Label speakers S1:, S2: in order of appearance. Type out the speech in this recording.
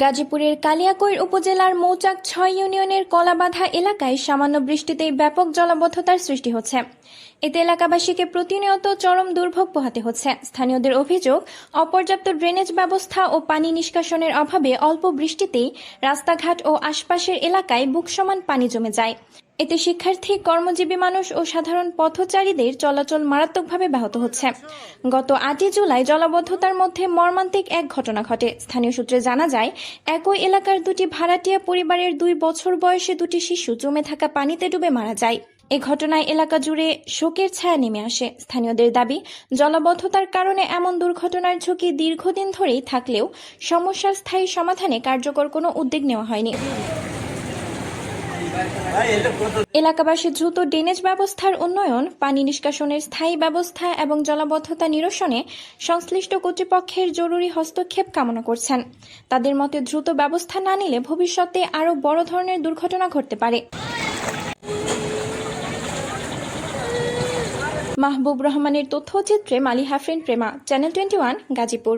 S1: গাজীপুরের কালিয়াকৈর উপজেলার মৌচাক ৬ ইউনিয়নের কলাবাধা এলাকায় সামান্য বৃষ্টিতেই ব্যাপক জলাবদ্ধতার সৃষ্টি হচ্ছে। এতে এলাকাবাসীকে প্রতিনিয়ত চরম দুর্ভোগ পোহাতে হচ্ছে। স্থানীয়দের অভিযোগ, অপর্যাপ্ত ড্রেনেজ ব্যবস্থা ও পানি নিষ্কাশনের অভাবে অল্প বৃষ্টিতেই রাস্তাঘাট ও আশপাশের এলাকায় বুকসমান পানি জমে যায়। এতে শিক্ষার্থী, কর্মজীবী মানুষ ও সাধারণ পথচারীদের চলাচল মারাত্মকভাবে ব্যাহত হচ্ছে। গত ৮ জুলাই জলাবদ্ধতার মধ্যে মর্মান্তিক এক ঘটনা ঘটে। স্থানীয় সূত্রে জানা যায়, একই এলাকার দুটি ভাড়াটিয়া পরিবারের ২ বছর বয়সী দুটি শিশু জমে থাকা পানিতে ডুবে মারা যায়। এ ঘটনায় এলাকা জুড়ে শোকের ছায়া নেমে আসে। স্থানীয়দের দাবি, জলাবদ্ধতার কারণে এমন দুর্ঘটনার ঝুঁকি দীর্ঘদিন ধরেই থাকলেও সমস্যার স্থায়ী সমাধানে কার্যকর কোনো উদ্যোগ নেওয়া হয়নি। এলাকাবাসী দ্রুত ড্রেনেজ ব্যবস্থার উন্নয়ন, পানি নিষ্কাশনের স্থায়ী ব্যবস্থা এবং জলাবদ্ধতা নিরসনে সংশ্লিষ্ট কর্তৃপক্ষের জরুরি হস্তক্ষেপ কামনা করছেন। তাদের মতে, দ্রুত ব্যবস্থা না নিলে ভবিষ্যতে আরও বড় ধরনের দুর্ঘটনা ঘটতে পারে। মাহবুব রহমানের তথ্যচিত্রে মালিহা আফরিন প্রেমা, চ্যানেল 21, গাজীপুর।